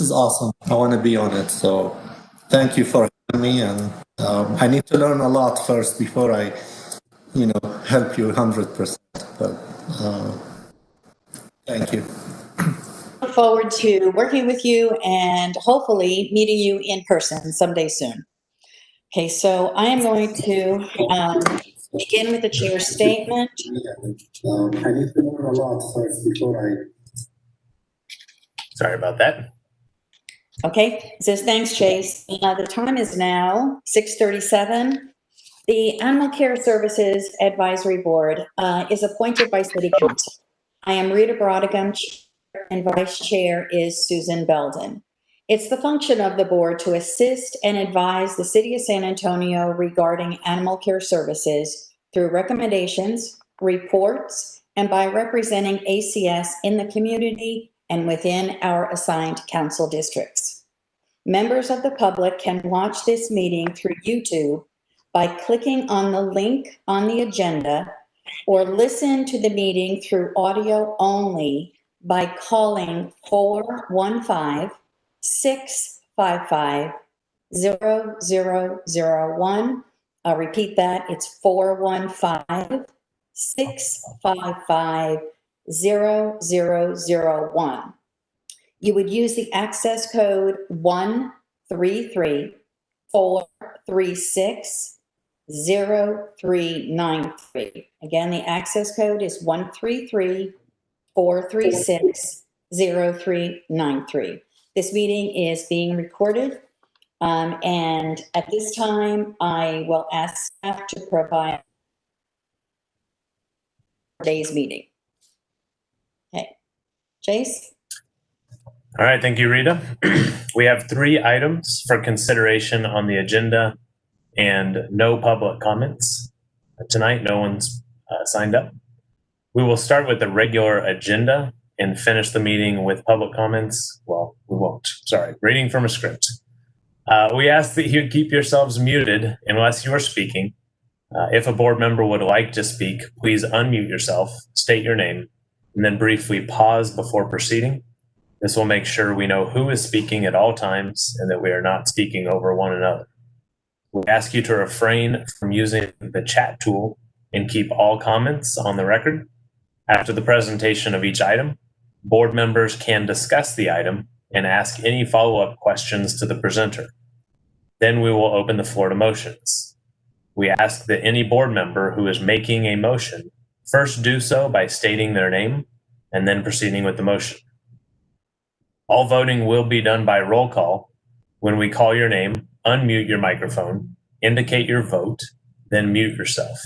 is awesome. I want to be on it. So thank you for having me. And I need to learn a lot first before I, help you 100%. But thank you. Look forward to working with you and hopefully meeting you in person someday soon. Okay, so I am going to begin with the chair's statement. I need to learn a lot first before I. Sorry about that. Okay, it says, thanks, Chase. The time is now 6:37. The Animal Care Services Advisory Board is appointed by City Council. I am Rita Brodigam, Chair, and Vice Chair is Susan Belden. It's the function of the board to assist and advise the City of San Antonio regarding animal care services through recommendations, reports, and by representing ACS in the community and within our assigned council districts. Members of the public can watch this meeting through YouTube by clicking on the link on the agenda or listen to the meeting through audio only by calling 415-655-0001. I'll repeat that. It's 415-655-0001. You would use the access code 133-436-0393. Again, the access code is 133-436-0393. This meeting is being recorded, and at this time, I will ask staff to provide today's meeting. Okay, Chase? All right, thank you, Rita. We have 3 items for consideration on the agenda and no public comments. Tonight, no one's signed up. We will start with the regular agenda and finish the meeting with public comments. Well, we won't. Sorry, reading from a script. We ask that you keep yourselves muted unless you are speaking. If a board member would like to speak, please unmute yourself, state your name, and then briefly pause before proceeding. This will make sure we know who is speaking at all times and that we are not speaking over one another. We ask you to refrain from using the chat tool and keep all comments on the record. After the presentation of each item, board members can discuss the item and ask any follow-up questions to the presenter. Then we will open the floor to motions. We ask that any board member who is making a motion first do so by stating their name and then proceeding with the motion. All voting will be done by roll call. When we call your name, unmute your microphone, indicate your vote, then mute yourself.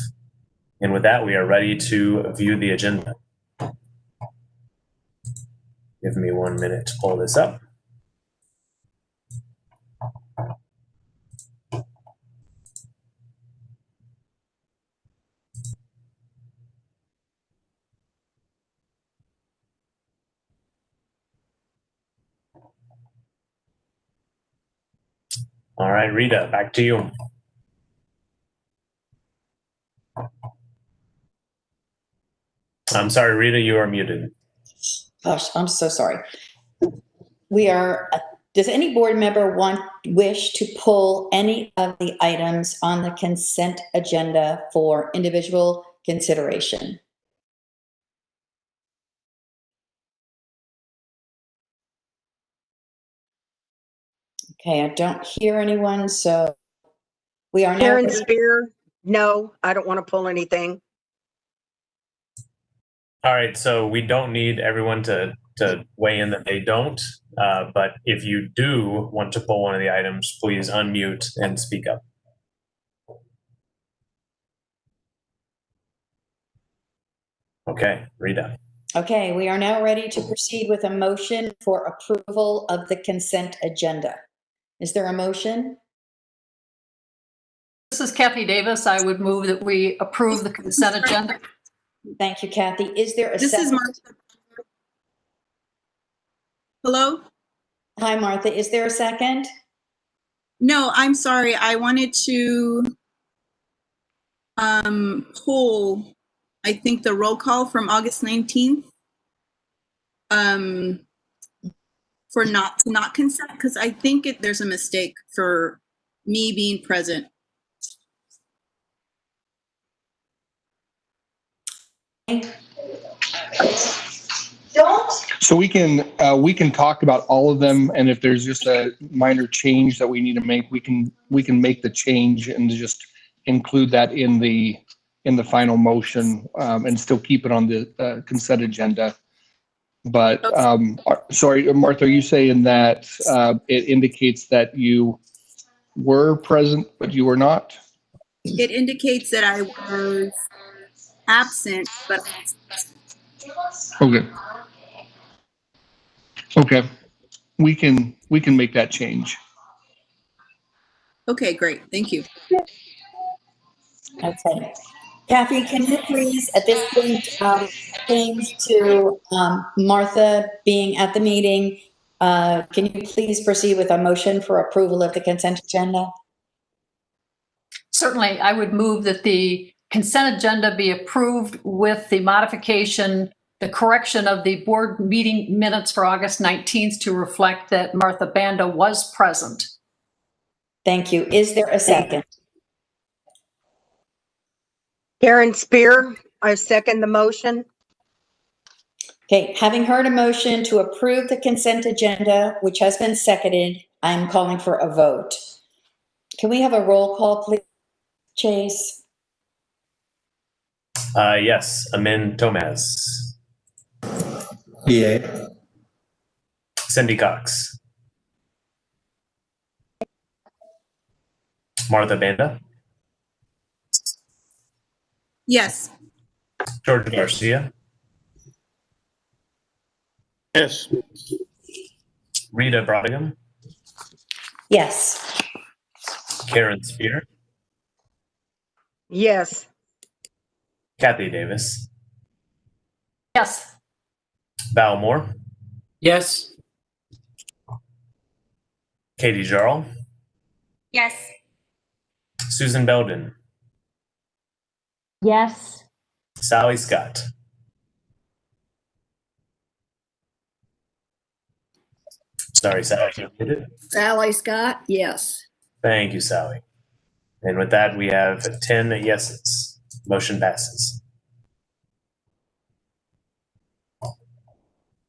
And with that, we are ready to view the agenda. Give me 1 minute to pull this up. All right, Rita, back to you. I'm sorry, Rita, you are muted. Gosh, I'm so sorry. Does any board member wish to pull any of the items on the consent agenda for individual consideration? Okay, I don't hear anyone, so we are now. Karen Spear, no, I don't want to pull anything. All right, so we don't need everyone to weigh in that they don't, but if you do want to pull one of the items, please unmute and speak up. Okay, Rita. Okay, we are now ready to proceed with a motion for approval of the consent agenda. Is there a motion? This is Kathy Davis. I would move that we approve the consent agenda. Thank you, Kathy. Is there a This second? is Martha. Hello? Hi, Martha. Is there a second? No, I'm sorry. I wanted to pull, I think, the roll call from August 19th. for not consent? Because I think there's a mistake for me being present. So we can talk about all of them, and if there's just a minor change that we need to make, we can make the change and just include that in the final motion, and still keep it on the consent agenda. But sorry, Martha, are you saying that it indicates that you were present but you were not? It indicates that I was absent, but Okay. Okay. We can make that change. okay, great. Thank you. Okay. Kathy, can you please, at this point, change to Martha being at the meeting? Can you please proceed with a motion for approval of the consent agenda? Certainly, I would move that the consent agenda be approved with the modification, the correction of the board meeting minutes for August 19th to reflect that Martha Banda was present. Thank you. Is there a second? Karen Spear, I second the motion. Okay, having heard a motion to approve the consent agenda, which has been seconded, I'm calling for a vote. Can we have a roll call, please, Chase? Yes, Amin Tomaz, Yeah. Cindy Cox, Martha Banda, Yes. George Garcia, Yes. Rita Brodigan, Yes. Karen Spear, Yes. Kathy Davis, Yes. Val Moore, Yes. Katie Jarl, Yes. Susan Belden, Yes. Sally Scott. Sorry, Sally, you muted. Sally Scott, yes. Thank you, Sally. And with that, we have 10 yeses. Motion passes.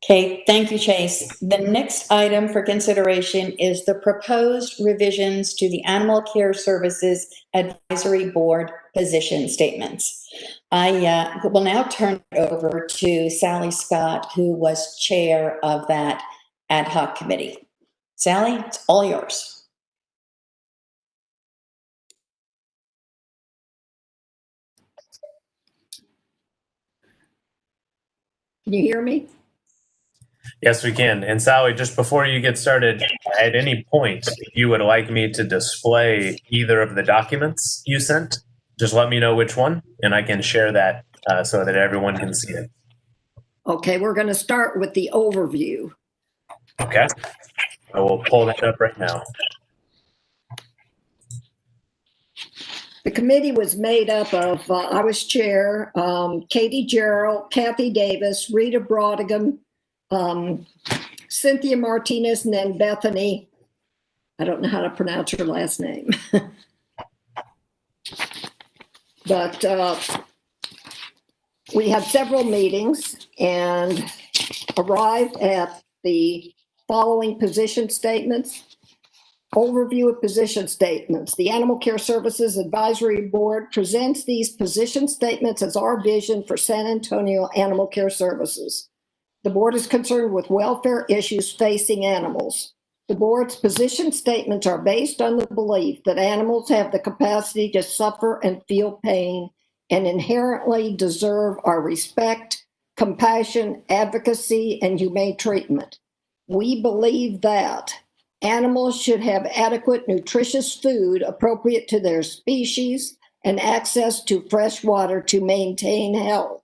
Okay, thank you, Chase. The next item for consideration is the proposed revisions to the Animal Care Services Advisory Board position statements. I will now turn it over to Sally Scott, who was chair of that ad hoc committee. Sally, it's all yours. Can you hear me? Yes, we can. And Sally, just before you get started, at any point, if you would like me to display either of the documents you sent, just let me know which one, and I can share that so that everyone can see it. Okay, we're going to start with the overview. Okay. I will pull that up right now. The committee was made up of, I was chair, Katie Gerald, Kathy Davis, Rita Brodigan, Cynthia Martinez, and then Bethany. I don't know how to pronounce her last name. But we had several meetings and arrived at the following position statements. Overview of position statements. The Animal Care Services Advisory Board presents these position statements as our vision for San Antonio Animal Care Services. The board is concerned with welfare issues facing animals. The board's position statements are based on the belief that animals have the capacity to suffer and feel pain and inherently deserve our respect, compassion, advocacy, and humane treatment. We believe that animals should have adequate, nutritious food appropriate to their species and access to fresh water to maintain health.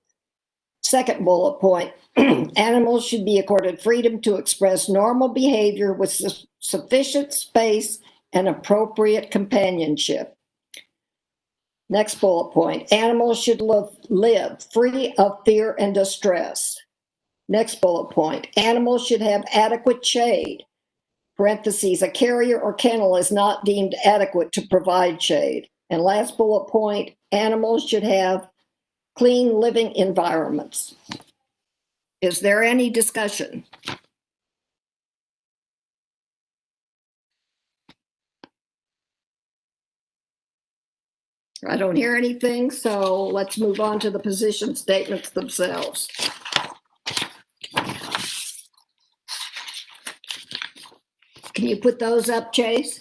Second bullet point, animals should be accorded freedom to express normal behavior with sufficient space and appropriate companionship. Next bullet point, animals should live free of fear and distress. Next bullet point, animals should have adequate shade. Parentheses, a carrier or kennel is not deemed adequate to provide shade. And last bullet point, animals should have clean living environments. Is there any discussion? I don't hear anything, so let's move on to the position statements themselves. Can you put those up, Chase?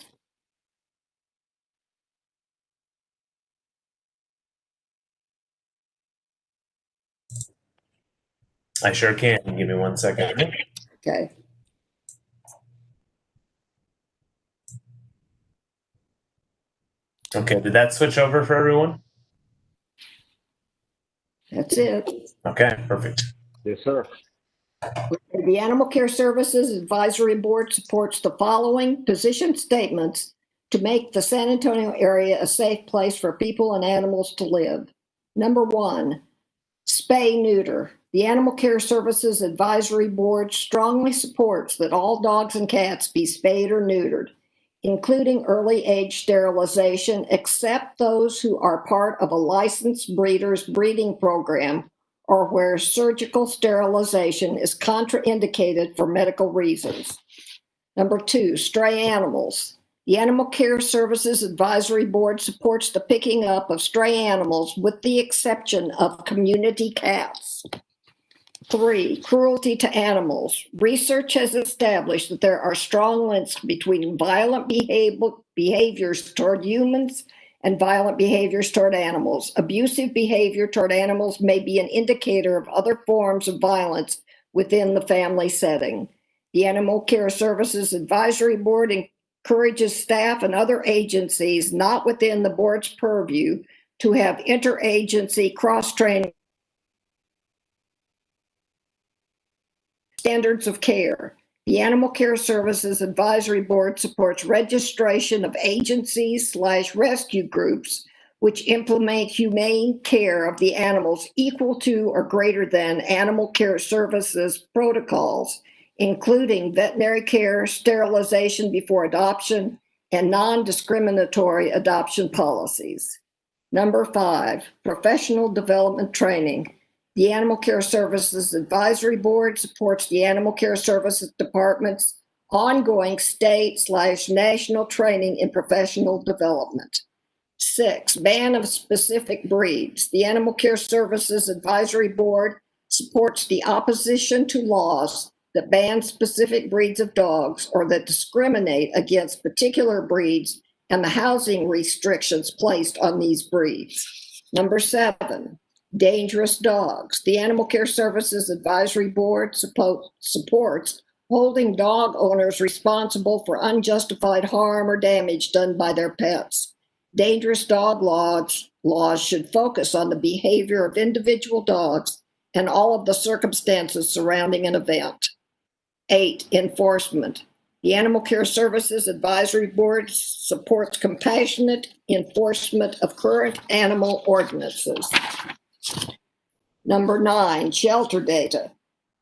I sure can. Give me 1 second. Okay. Okay, did that switch over for everyone? That's it. Okay, perfect. Yes, sir. The Animal Care Services Advisory Board supports the following position statements to make the San Antonio area a safe place for people and animals to live. Number 1, spay neuter. The Animal Care Services Advisory Board strongly supports that all dogs and cats be spayed or neutered, including early age sterilization, except those who are part of a licensed breeder's breeding program or where surgical sterilization is contraindicated for medical reasons. Number 2, stray animals. The Animal Care Services Advisory Board supports the picking up of stray animals with the exception of community cats. 3, cruelty to animals. Research has established that there are strong links between violent behaviors toward humans and violent behaviors toward animals. Abusive behavior toward animals may be an indicator of other forms of violence within the family setting. The Animal Care Services Advisory Board encourages staff and other agencies not within the board's purview to have interagency cross-training standards of care. The Animal Care Services Advisory Board supports registration of agencies/rescue groups which implement humane care of the animals equal to or greater than Animal Care Services protocols, including veterinary care, sterilization before adoption, and non-discriminatory adoption policies. Number 5, professional development training. The Animal Care Services Advisory Board supports the Animal Care Services Department's ongoing state/national training in professional development. 6, ban of specific breeds. The Animal Care Services Advisory Board supports the opposition to laws that ban specific breeds of dogs or that discriminate against particular breeds and the housing restrictions placed on these breeds. Number 7, dangerous dogs. The Animal Care Services Advisory Board supports holding dog owners responsible for unjustified harm or damage done by their pets. Dangerous dog laws should focus on the behavior of individual dogs and all of the circumstances surrounding an event. 8, enforcement. The Animal Care Services Advisory Board supports compassionate enforcement of current animal ordinances. Number 9, shelter data.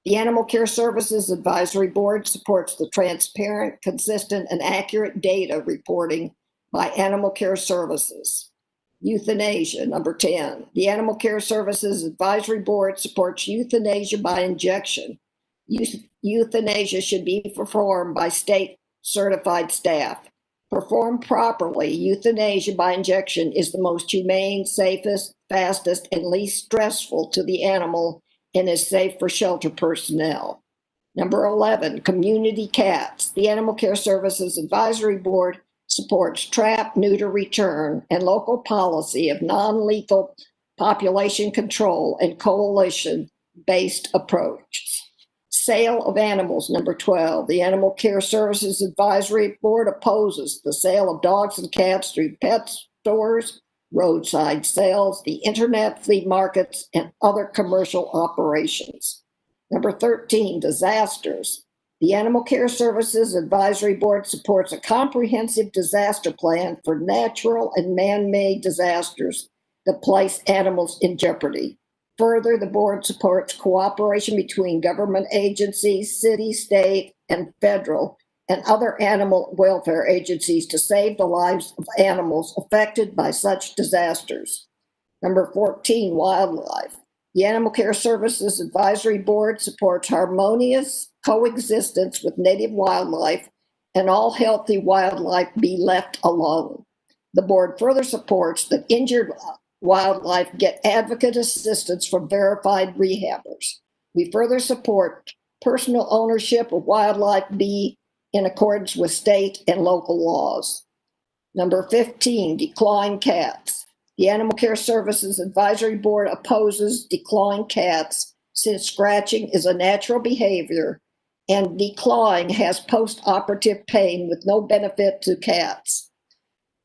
The Animal Care Services Advisory Board supports the transparent, consistent, and accurate data reporting by Animal Care Services. Euthanasia, number 10. The Animal Care Services Advisory Board supports euthanasia by injection. Euthanasia should be performed by state-certified staff. Performed properly, euthanasia by injection is the most humane, safest, fastest, and least stressful to the animal and is safe for shelter personnel. Number 11, community cats. The Animal Care Services Advisory Board supports trap, neuter, return, and local policy of non-lethal population control and coalition-based approaches. Sale of animals, number 12. The Animal Care Services Advisory Board opposes the sale of dogs and cats through pet stores, roadside sales, the internet, flea markets, and other commercial operations. Number 13, disasters. The Animal Care Services Advisory Board supports a comprehensive disaster plan for natural and man-made disasters that place animals in jeopardy. Further, the board supports cooperation between government agencies, city, state, and federal, and other animal welfare agencies to save the lives of animals affected by such disasters. Number 14, wildlife. The Animal Care Services Advisory Board supports harmonious coexistence with native wildlife and all healthy wildlife be left alone. The board further supports that injured wildlife get advocate assistance from verified rehabbers. We further support personal ownership of wildlife be in accordance with state and local laws. Number 15, declawing cats. The Animal Care Services Advisory Board opposes declawing cats since scratching is a natural behavior and declawing has post-operative pain with no benefit to cats.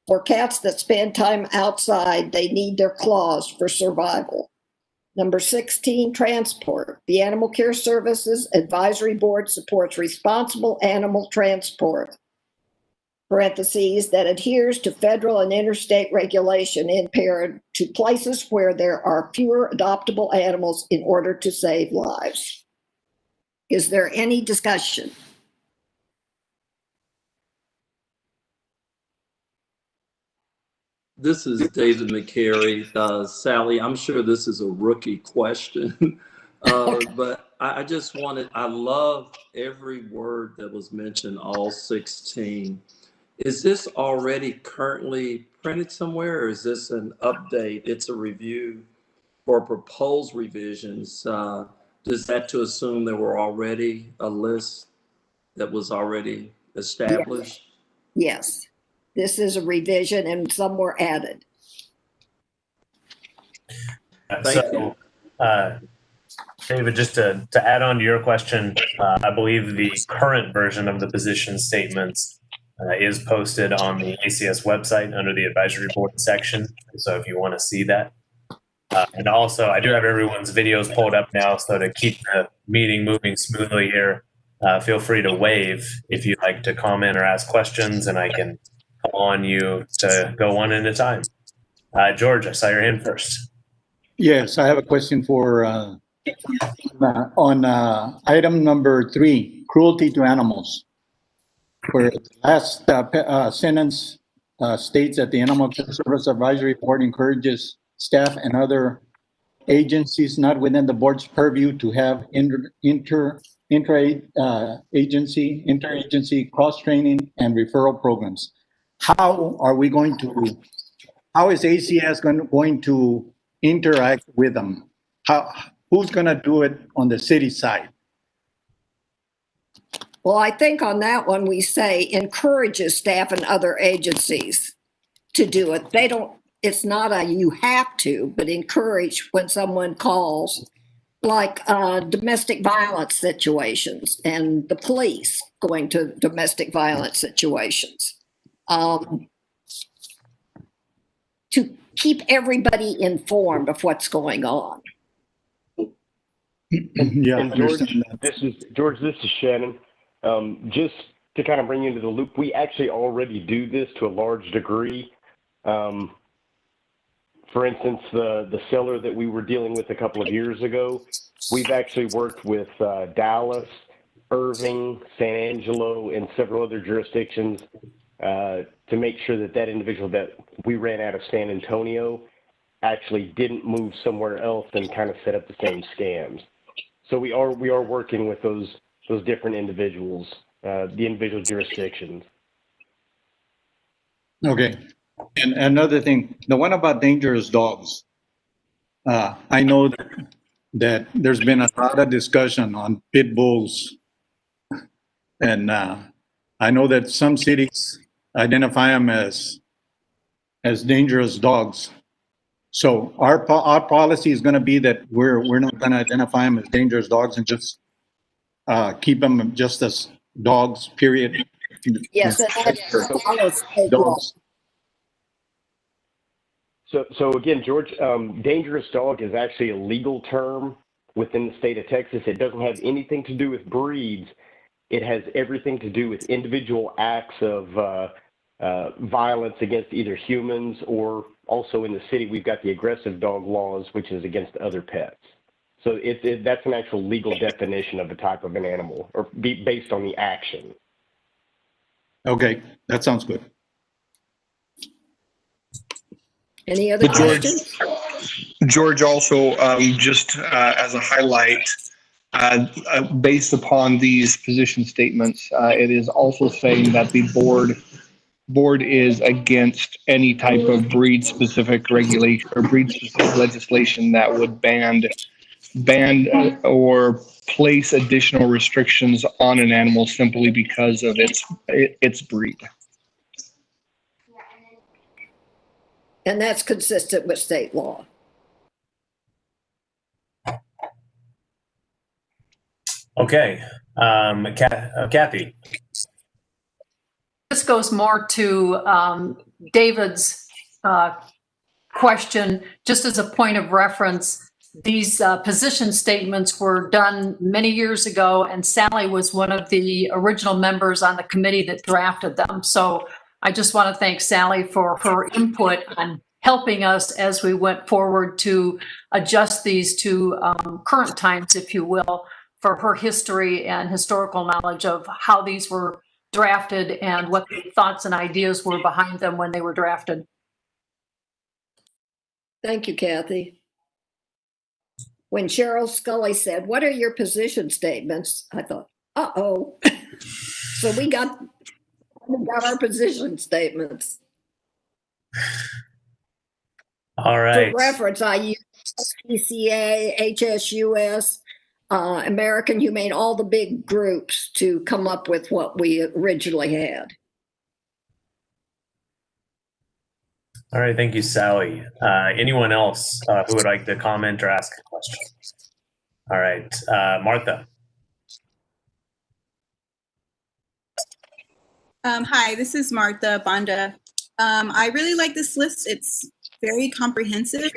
For cats that spend time outside, they need their claws for survival. Number 16, transport. The Animal Care Services Advisory Board supports responsible animal transport, parentheses, that adheres to federal and interstate regulation impaired to places where there are fewer adoptable animals in order to save lives. Is there any discussion? This is David McCary. Sally, I'm sure this is a rookie question, but I just I love every word that was mentioned, all 16. Is this already currently printed somewhere, or is this an update? It's a review for proposed revisions. Does that to assume there were already a list that was already established? Yes. This is a revision and some were added. So, David, just to add on to your question, I believe the current version of the position statements is posted on the ACS website under the advisory board section. So if you want to see that. And also, I do have everyone's videos pulled up now, so to keep the meeting moving smoothly here, feel free to wave if you'd like to comment or ask questions, and I can call on you to go one at a time. George, I saw your hand first. Yes, I have a question for on item number 3, cruelty to animals. Where the last sentence states that the Animal Care Service Advisory Board encourages staff and other agencies not within the board's purview to have interagency cross-training and referral programs. How is ACS going to interact with them? Who's going to do it on the city side? Well, I think on that one, we say encourages staff and other agencies to do it. It's not a you have to, but encourage when someone calls, like domestic violence situations and the police going to domestic violence situations. To keep everybody informed of what's going on. Yeah, and George, this is Shannon. Just to kind of bring you into the loop, we actually already do this to a large degree. For instance, the seller that we were dealing with a couple of years ago, we've actually worked with Dallas, Irving, San Angelo, and several other jurisdictions to make sure that individual that we ran out of San Antonio actually didn't move somewhere else and kind of set up the same scams. So we are working with those different individuals, the individual jurisdictions. Okay. And another thing, the one about dangerous dogs. I know that there's been a lot of discussion on pit bulls. And I know that some cities identify them as dangerous dogs. So our policy is going to be that we're not going to identify them as dangerous dogs and just keep them just as dogs, period. Yes, that dogs. So again, George, dangerous dog is actually a legal term within the state of Texas. It doesn't have anything to do with breeds. It has everything to do with individual acts of violence against either humans or also in the city, we've got the aggressive dog laws, which is against other pets. So that's an actual legal definition of the type of an animal, or based on the action. Okay, that sounds good. Any other questions? George, also, just as a highlight, based upon these position statements, it is also saying that the board is against any type of breed-specific regulation or breed-specific legislation that would ban or place additional restrictions on an animal simply because of its breed. And that's consistent with state law. Okay, Kathy. This goes more to David's question, just as a point of reference. These position statements were done many years ago, and Sally was one of the original members on the committee that drafted them. So I just want to thank Sally for her input on helping us as we went forward to adjust these to current times, if you will, for her history and historical knowledge of how these were drafted and what the thoughts and ideas were behind them when they were drafted. Thank you, Kathy. When Cheryl Scully said, "What are your position statements?" I thought, uh-oh. So we got our position statements. All right. For reference, I use ACA, HSUS, American Humane, all the big groups to come up with what we originally had. All right, thank you, Sally. Anyone else who would like to comment or ask a question? All right, Martha. Hi, this is Martha Banda. I really like this list. It's very comprehensive.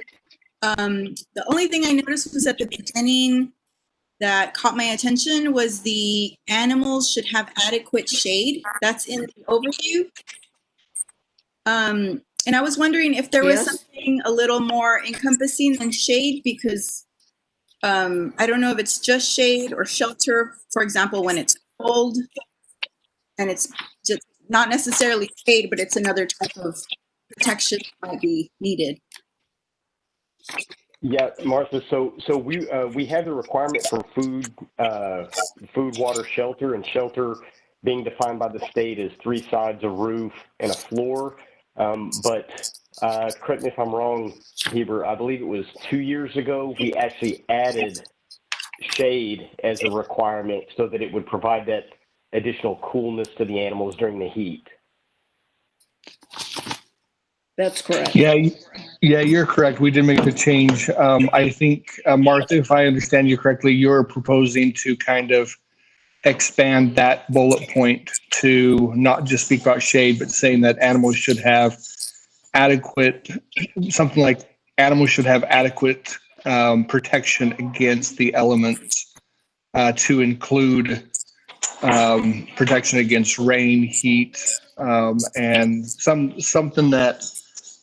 The only thing I noticed was at the beginning that caught my attention was the animals should have adequate shade. That's in the overview. And I was wondering if there was something a little more encompassing than shade, because I don't know if it's just shade or shelter, for example, when it's cold and it's just not necessarily shade, but it's another type of protection that might be needed. Yeah, Martha. So we have the requirement for food, water, shelter, and shelter being defined by the state as 3 sides, a roof, and a floor. But correct me if I'm wrong, Heber, I believe it was 2 years ago, we actually added shade as a requirement so that it would provide that additional coolness to the animals during the heat. That's correct. Yeah, you're correct. We did make the change. I think, Martha, if I understand you correctly, you're proposing to kind of expand that bullet point to not just speak about shade, but saying that animals should have adequate, something like animals should have adequate protection against the elements, to include protection against rain, heat, and something that,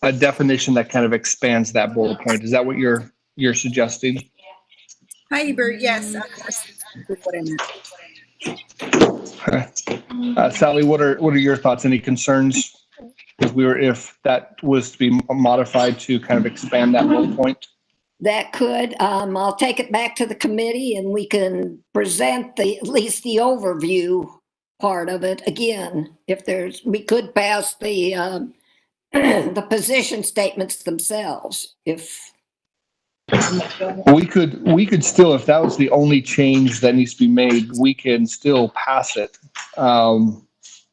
a definition that kind of expands that bullet point. Is that what you're suggesting? Hi, Heber. Yes, that's what I meant. Sally, what are your thoughts? Any concerns if that was to be modified to kind of expand that bullet point? That could. I'll take it back to the committee and we can present at least the overview part of it again. We could pass the the position statements themselves. If we could still, if that was the only change that needs to be made, we can still pass it,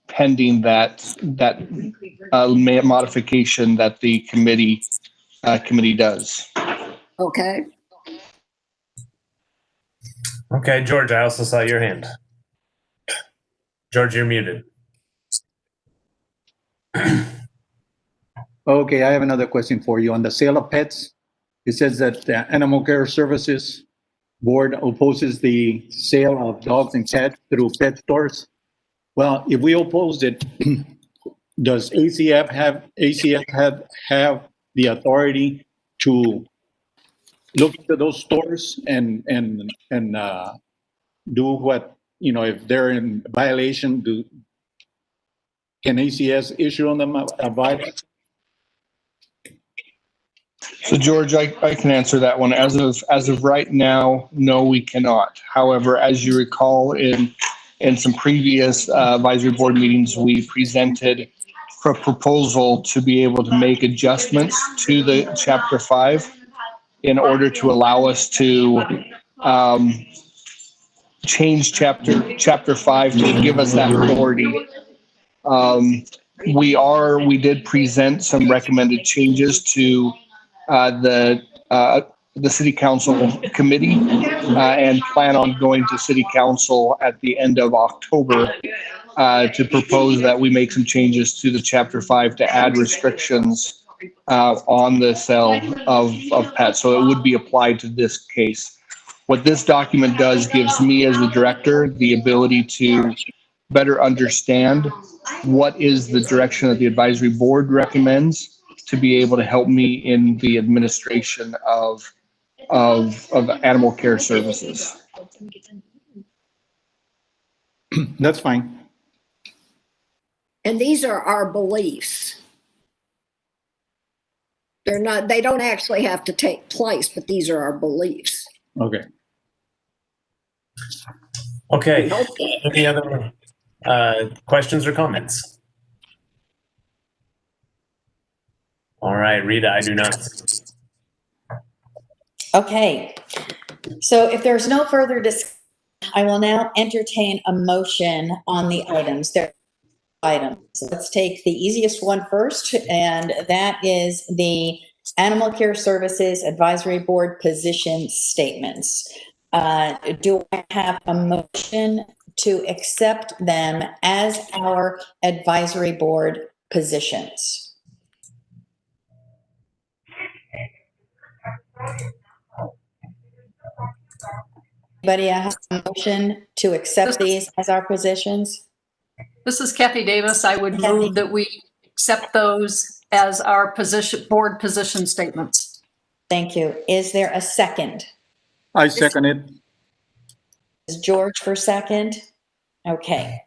pending that modification that the committee does. Okay. Okay, George, I also saw your hand. George, you're muted. Okay, I have another question for you. On the sale of pets, it says that the Animal Care Services Board opposes the sale of dogs and cats through pet stores. Well, if we opposed it, does ACF have the authority to look into those stores and do what, if they're in violation, can ACS issue on them a violation? So George, I can answer that one. As of right now, no, we cannot. However, as you recall, in some previous advisory board meetings, we presented a proposal to be able to make adjustments to the Chapter 5 in order to allow us to change Chapter 5 to give us that authority. We did present some recommended changes to the city council committee and plan on going to city council at the end of October to propose that we make some changes to the Chapter 5 to add restrictions on the sale of pets. So it would be applied to this case. What this document does gives me as the director the ability to better understand what is the direction that the advisory board recommends to be able to help me in the administration of animal care services. That's fine. And these are our beliefs. They don't actually have to take place, but these are our beliefs. Okay. Okay. Any other questions or comments? All right, Rita, I do not. Okay, so if there's no further discussion, I will now entertain a motion on the items. There are items. Let's take the easiest one first, and that is the Animal Care Services Advisory Board position statements. Do I have a motion to accept them as our advisory board positions? Anybody have a motion to accept these as our positions? This is Kathy Davis. I would move that we accept those as our board position statements. Thank you. Is there a second? I second it. Is George for second? Okay.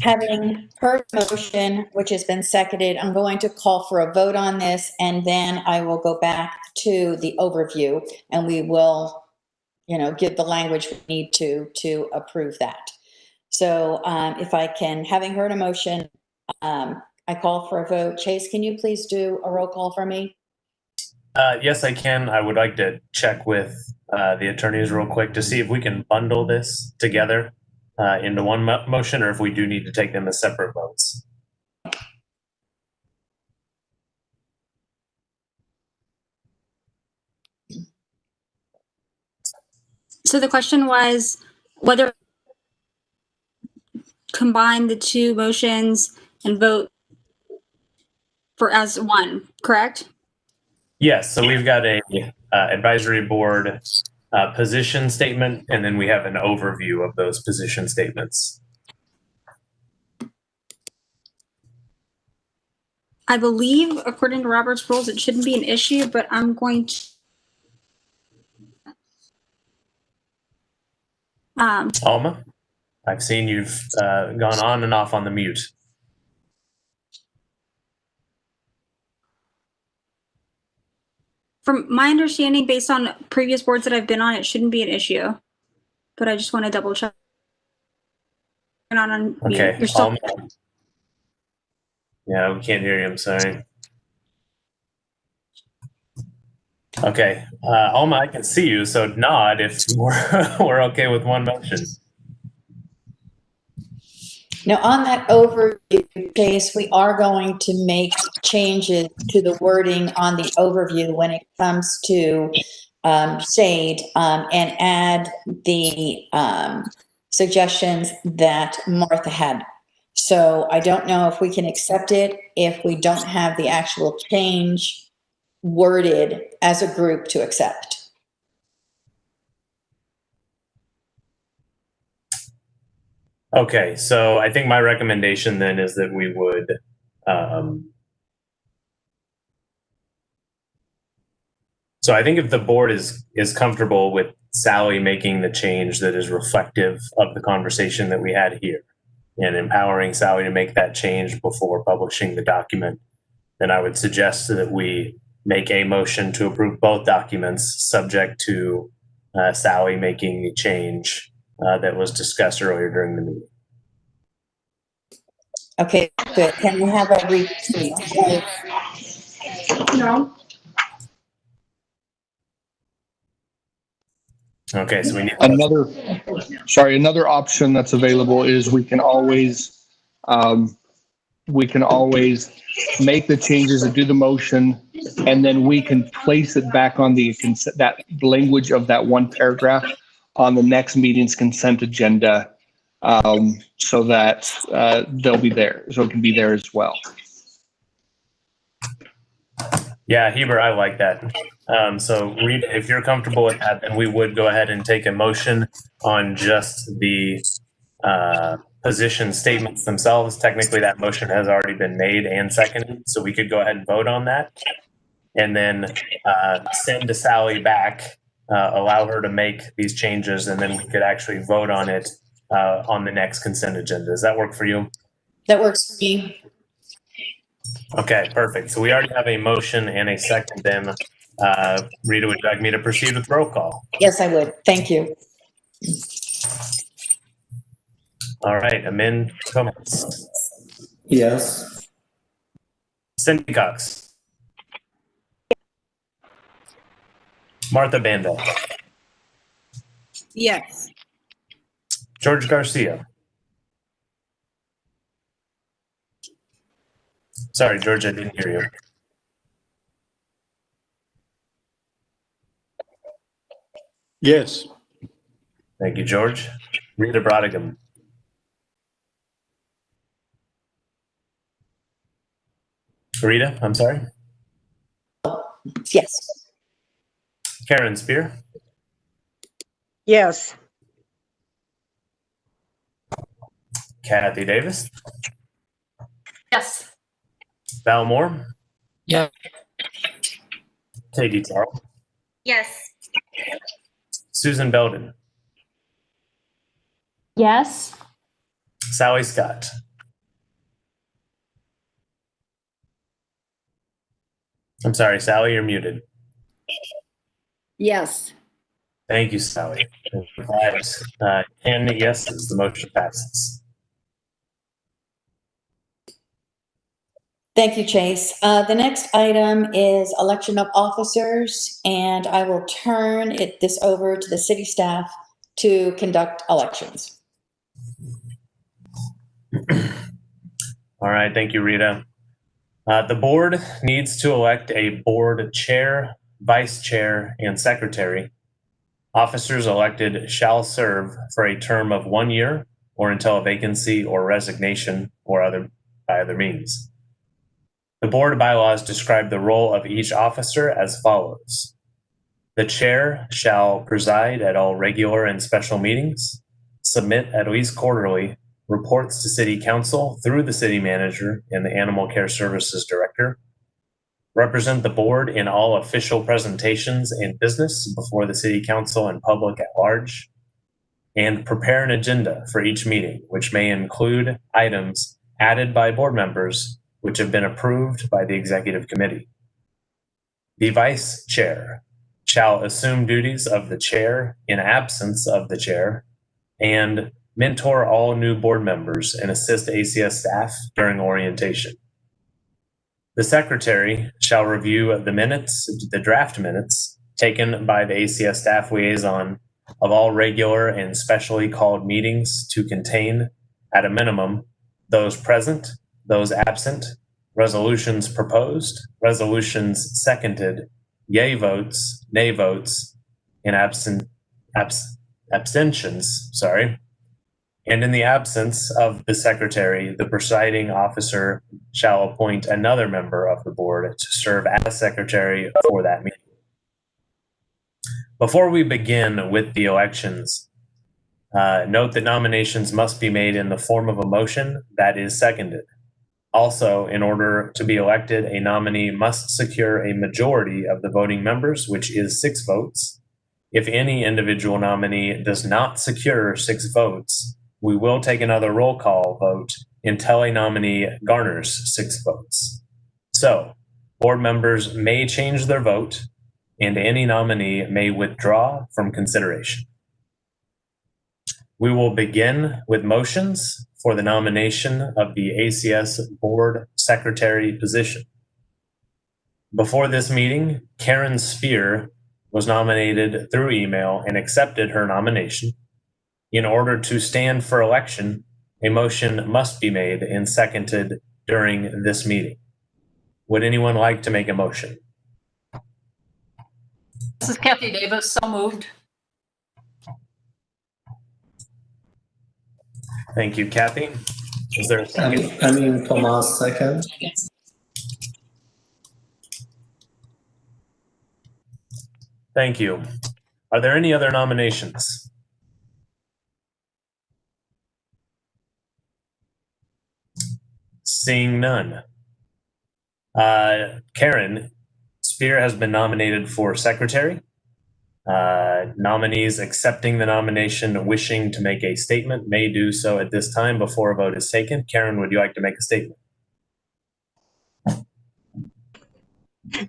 Having heard the motion, which has been seconded, I'm going to call for a vote on this, and then I will go back to the overview, and we will, give the language we need to approve that. So if I can, having heard a motion, I call for a vote. Chase, can you please do a roll call for me? Yes, I can. I would like to check with the attorneys real quick to see if we can bundle this together into one motion, or if we do need to take them as separate votes. So the question was whether combine the two motions and vote for as one, correct? Yes, so we've got a advisory board position statement, and then we have an overview of those position statements. I believe, according to Robert's rules, it shouldn't be an issue, but I'm going to. Alma, I've seen you've gone on and off on the mute. From my understanding, based on previous boards that I've been on, it shouldn't be an issue. But I just want to double check. You're not on mute. Okay. You're still. Alma. Yeah, we can't hear you. I'm sorry. Okay. Alma, I can see you, so nod if we're okay with one motion. Now, on that overview case, we are going to make changes to the wording on the overview when it comes to shade and add the suggestions that Martha had. So I don't know if we can accept it if we don't have the actual change worded as a group to accept. Okay, so I think my recommendation then is that we would So I think if the board is comfortable with Sally making the change that is reflective of the conversation that we had here and empowering Sally to make that change before publishing the document, then I would suggest that we make a motion to approve both documents subject to Sally making the change that was discussed earlier during the meeting. Okay, good. Can we have a repeat? No. Okay, so we need Another option that's available is we can always make the changes and do the motion, and then we can place it back on that language of that one paragraph on the next meeting's consent agenda, so that they'll be there, so it can be there as well. Yeah, Heber, I like that. So Rita, if you're comfortable with that, then we would go ahead and take a motion on just the position statements themselves. Technically, that motion has already been made and seconded, so we could go ahead and vote on that. And then send to Sally back, allow her to make these changes, and then we could actually vote on it on the next consent agenda. Does that work for you? That works for me. Okay, perfect. So we already have a motion and a second then. Rita, would you like me to proceed with roll call? Yes, I would. Thank you. All right, Amin Thomas. Yes. Cindy Cox. Martha Banda. Yes. George Garcia. Sorry, George, I didn't hear you. Yes. Thank you, George. Rita Brodigan. Rita, I'm sorry. Yes. Karen Spear. Yes. Kathy Davis. Yes. Val Moore. Yeah. Katie Tarl. Yes. Susan Belden. Yes. Sally Scott. I'm sorry, Sally, you're muted. Yes. Thank you, Sally. That 10 yeses, the motion passes. Thank you, Chase. The next item is election of officers, and I will turn this over to the city staff to conduct elections. All right, thank you, Rita. The board needs to elect a board chair, vice chair, and secretary. Officers elected shall serve for a term of 1 year or until a vacancy or resignation or by other means. The board bylaws describe the role of each officer as follows. The chair shall preside at all regular and special meetings, submit at least quarterly reports to city council through the city manager and the animal care services director, represent the board in all official presentations and business before the city council and public at large, and prepare an agenda for each meeting, which may include items added by board members which have been approved by the executive committee. The vice chair shall assume duties of the chair in absence of the chair and mentor all new board members and assist ACS staff during orientation. The secretary shall review the draft minutes taken by the ACS staff liaison of all regular and specially called meetings to contain, at a minimum, those present, those absent, resolutions proposed, resolutions seconded, yay votes, nay votes, and abstentions, And in the absence of the secretary, the presiding officer shall appoint another member of the board to serve as secretary for that meeting. Before we begin with the elections, note that nominations must be made in the form of a motion that is seconded. Also, in order to be elected, a nominee must secure a majority of the voting members, which is 6 votes. If any individual nominee does not secure 6 votes, we will take another roll call vote until a nominee garners 6 votes. So, board members may change their vote, and any nominee may withdraw from consideration. We will begin with motions for the nomination of the ACS Board Secretary position. Before this meeting, Karen Spear was nominated through email and accepted her nomination. In order to stand for election, a motion must be made and seconded during this meeting. Would anyone like to make a motion? This is Kathy Davis, so moved. Thank you, Kathy. Is there a second? Thomas, second. Thank you. Are there any other nominations? Seeing none. Karen Spear has been nominated for secretary. Nominees accepting the nomination wishing to make a statement may do so at this time before a vote is taken. Karen, would you like to make a statement?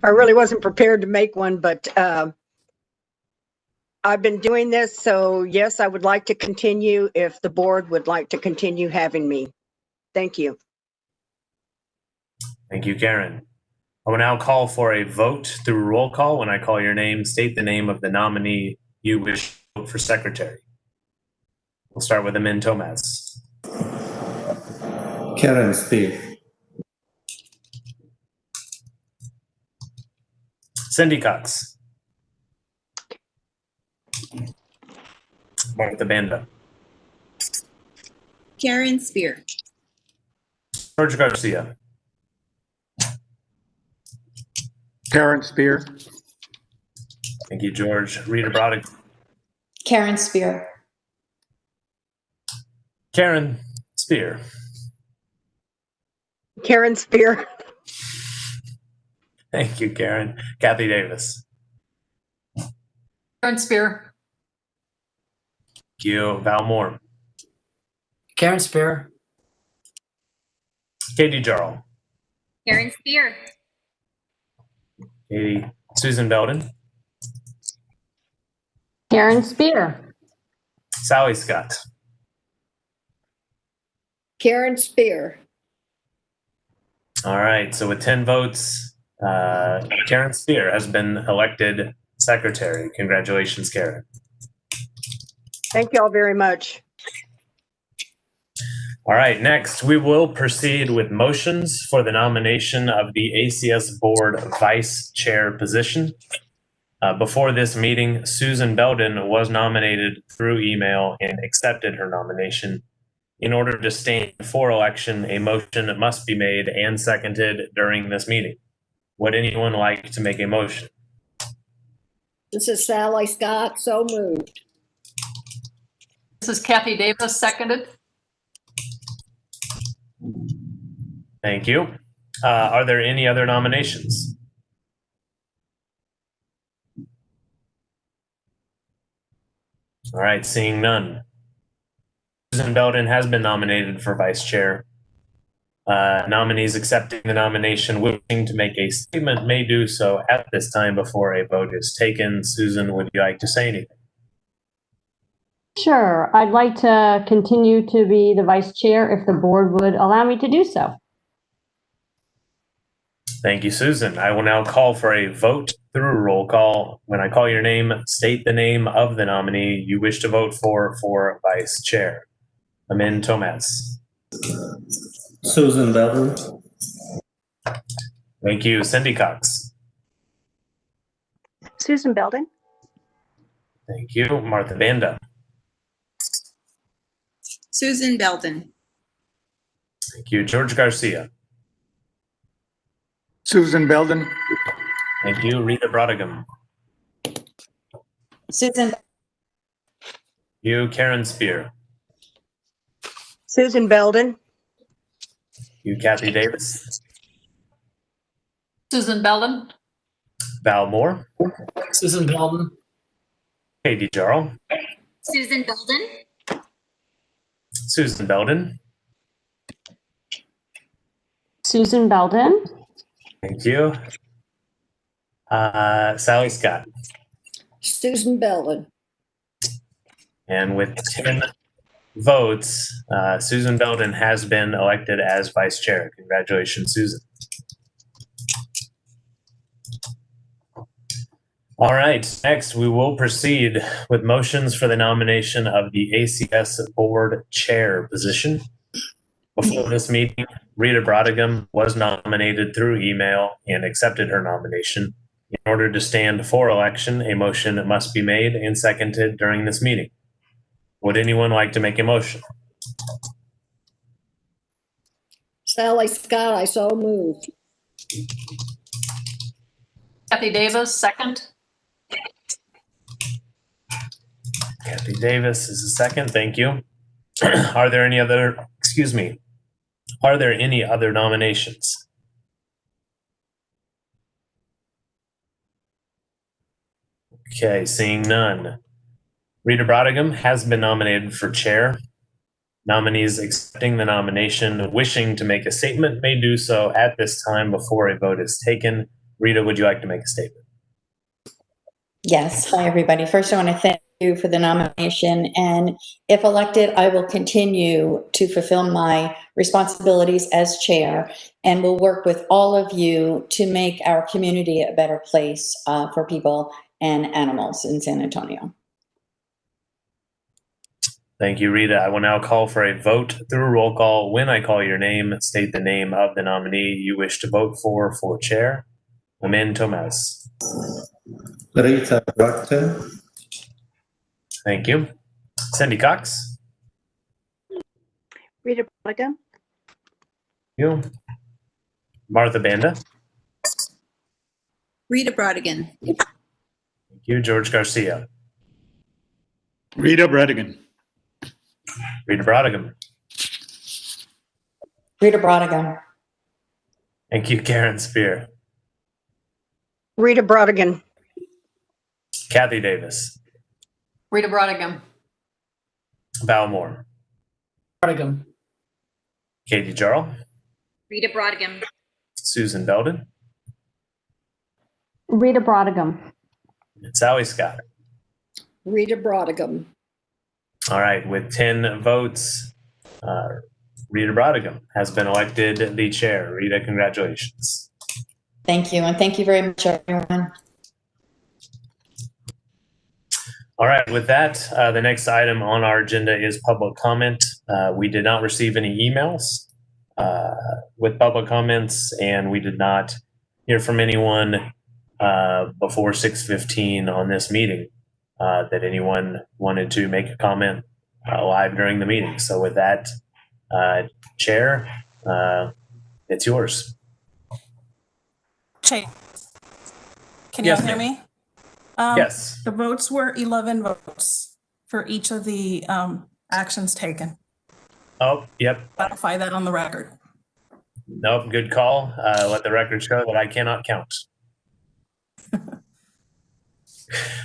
I really wasn't prepared to make one, but I've been doing this, so yes, I would like to continue if the board would like to continue having me. Thank you. Thank you, Karen. I will now call for a vote through roll call. When I call your name, state the name of the nominee you wish to vote for secretary. We'll start with Amin Tomaz. Karen Spear. Cindy Cox. Martha Banda. Karen Spear. George Garcia. Karen Spear. Thank you, George. Rita Brodick. Karen Spear. Karen Spear. Karen Spear. Thank you, Karen. Kathy Davis. Karen Spear. Thank you, Val Moore. Karen Spear. Katie Jarl. Karen Spear. Katie. Susan Belden. Karen Spear. Sally Scott. Karen Spear. All right, so with 10 votes, Karen Spear has been elected secretary. Congratulations, Karen. Thank you all very much. All right, next we will proceed with motions for the nomination of the ACS Board Vice Chair position. Before this meeting, Susan Belden was nominated through email and accepted her nomination. In order to stand for election, a motion must be made and seconded during this meeting. Would anyone like to make a motion? This is Sally Scott, so moved. This is Kathy Davis, seconded. Thank you. Are there any other nominations? All right, seeing none. Susan Belden has been nominated for vice chair. Nominees accepting the nomination wishing to make a statement may do so at this time before a vote is taken. Susan, would you like to say anything? Sure. I'd like to continue to be the vice chair if the board would allow me to do so. Thank you, Susan. I will now call for a vote through roll call. When I call your name, state the name of the nominee you wish to vote for vice chair. Amin Tomaz. Susan Belden. Thank you. Cindy Cox. Susan Belden. Thank you. Martha Banda. Susan Belden. Thank you. George Garcia. Susan Belden. Thank you. Rita Brodigan. Susan. You, Karen Spear. Susan Belden. You, Kathy Davis. Susan Belden. Val Moore. Susan Belden. Katie Jarl. Susan Belden. Susan Belden. Susan Belden. Thank you. Sally Scott. Susan Belden. And with 10 votes, Susan Belden has been elected as vice chair. Congratulations, Susan. All right, next we will proceed with motions for the nomination of the ACS board chair position. Before this meeting, Rita Brodigan was nominated through email and accepted her nomination. In order to stand for election, a motion must be made and seconded during this meeting. Would anyone like to make a motion? Sally Scott, I so moved. Kathy Davis, second. Kathy Davis is a second. Thank you. Are there any other, are there any other nominations? Okay, seeing none. Rita Brodigan has been nominated for chair. Nominees accepting the nomination, wishing to make a statement, may do so at this time before a vote is taken. Rita, would you like to make a statement? Yes. Hi, everybody. First, I want to thank you for the nomination. And if elected, I will continue to fulfill my responsibilities as chair and will work with all of you to make our community a better place for people and animals in San Antonio. Thank you, Rita. I will now call for a vote through roll call. When I call your name, state the name of the nominee you wish to vote for chair. Amin Tomas. Rita Brodigan. Thank you. Cindy Cox. Rita Brodigan. You. Martha Banda. Rita Brodigan. Thank you. George Garcia. Rita Brodigan. Rita Brodigan. Rita Brodigan. Thank you, Karen Spear. Rita Brodigan. Kathy Davis. Rita Brodigan. Val Moore. Brodigan. Katie Jarl. Rita Brodigan. Susan Belden. Rita Brodigan. And Sally Scott. Rita Brodigan. All right, with 10 votes, Rita Brodigan has been elected the chair. Rita, congratulations. Thank you. And thank you very much, everyone. All right, with that, the next item on our agenda is public comment. We did not receive any emails with public comments, and we did not hear from anyone before 6:15 on this meeting that anyone wanted to make a comment live during the meeting. So with that, Chair, it's yours. Chase, can you Yes, all hear ma'am. me? Yes. The votes were 11 votes for each of the actions taken. Oh, yep. Clarify that on the record. Nope, good call. Let the record show that I cannot count.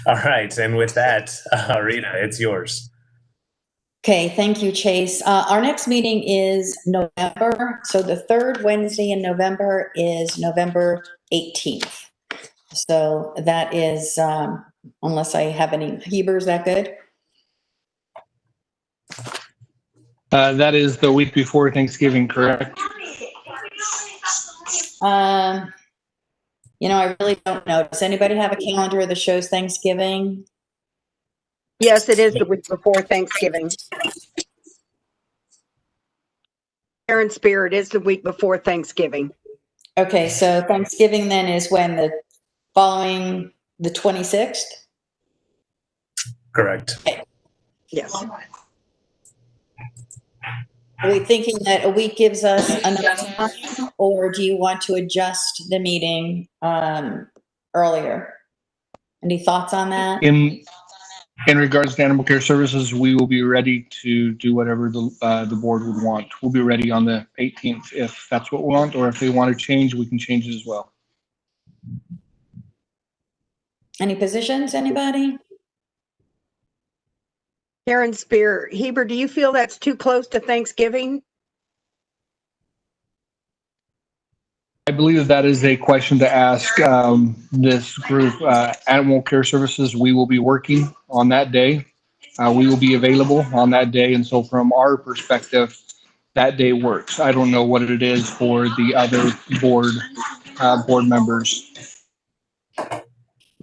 All right, and with that, Rita, it's yours. Okay, thank you, Chase. Our next meeting is November. So the third Wednesday in November is November 18th. So that is, unless I have any Hebrews, that good? That is the week before Thanksgiving, correct? You know, I really don't know. Does anybody have a calendar that shows Thanksgiving? Yes, it is the week before Thanksgiving. Karen Spear, it is the week before Thanksgiving. Okay, so Thanksgiving then is when, the following the 26th? Correct. Yes. Are we thinking that a week gives us enough time, or do you want to adjust the meeting earlier? Any thoughts on that? In regards to animal care services, we will be ready to do whatever the board would want. We'll be ready on the 18th if that's what we want, or if they want to change, we can change it as well. Any positions, anybody? Karen Spear, Heber, do you feel that's too close to Thanksgiving? I believe that is a question to ask this group, Animal Care Services. We will be working on that day. We will be available on that day. And so from our perspective, that day works. I don't know what it is for the other board members.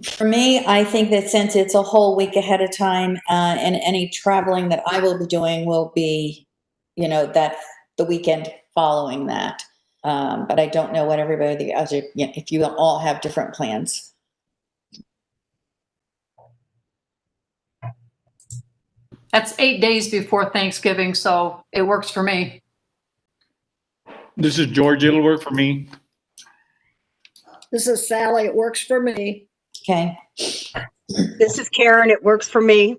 For me, I think that since it's a whole week ahead of time, and any traveling that I will be doing will be, that the weekend following that. But I don't know what everybody, if you all have different plans. That's 8 days before Thanksgiving, so it works for me. This is George. It'll work for me. This is Sally. It works for me. Okay. This is Karen. It works for me.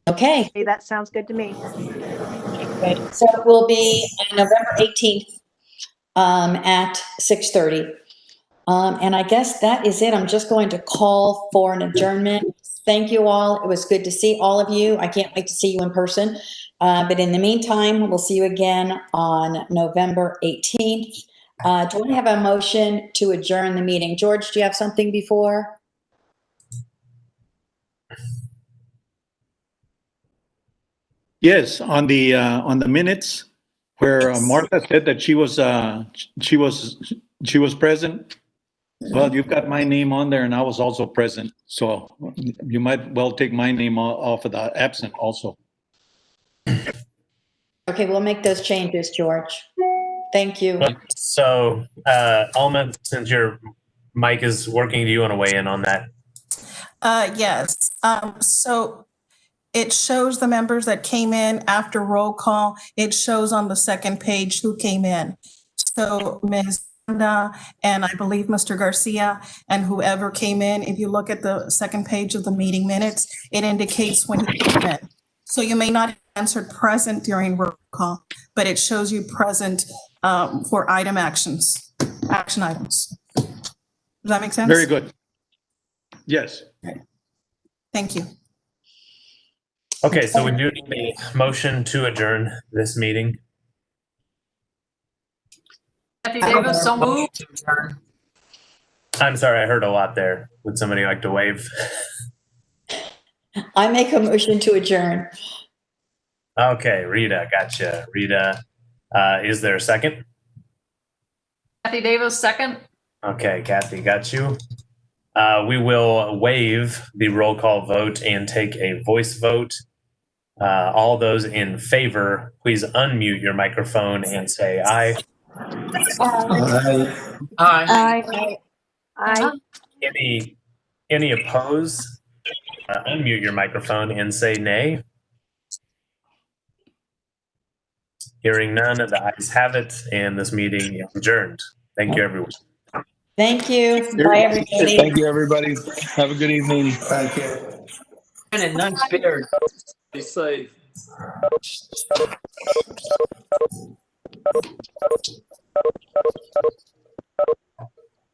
Okay. Hey, that sounds good to me. So it will be November 18th at 6:30. And I guess that is it. I'm just going to call for an adjournment. Thank you all. It was good to see all of you. I can't wait to see you in person. But in the meantime, we'll see you again on November 18th. Do we have a motion to adjourn the meeting? George, do you have something before? Yes, on the minutes where Martha said that she was present. Well, you've got my name on there, and I was also present, so you might well take my name off of the absent also. Okay, we'll make those changes, George. Thank you. So, Alma, since your mic is working, do you want to weigh in on that? Yes. So it shows the members that came in after roll call. It shows on the second page who came in. So Ms. And I believe Mr. Garcia and whoever came in, if you look at the second page of the meeting minutes, it indicates when he came in. So you may not have answered present during roll call, but it shows you present for action items. Does that make sense? Very good. Yes. Thank you. Okay, so we do need a motion to adjourn this meeting. Kathy Davis, so moved. I'm sorry, I heard a lot there. Would somebody like to wave? I make a motion to adjourn. Okay, Rita, gotcha. Rita, is there a second? Kathy Davis, second. Okay, Kathy, got you. We will waive the roll call vote and take a voice vote. All those in favor, please unmute your microphone and say aye. Aye. Any opposed? Unmute your microphone and say nay. Hearing none, the ayes have it, and this meeting is adjourned. Thank you, everyone. Thank you. Bye, everybody. Thank you, everybody. Have a good evening. Thank you. And a nice beard. Be safe.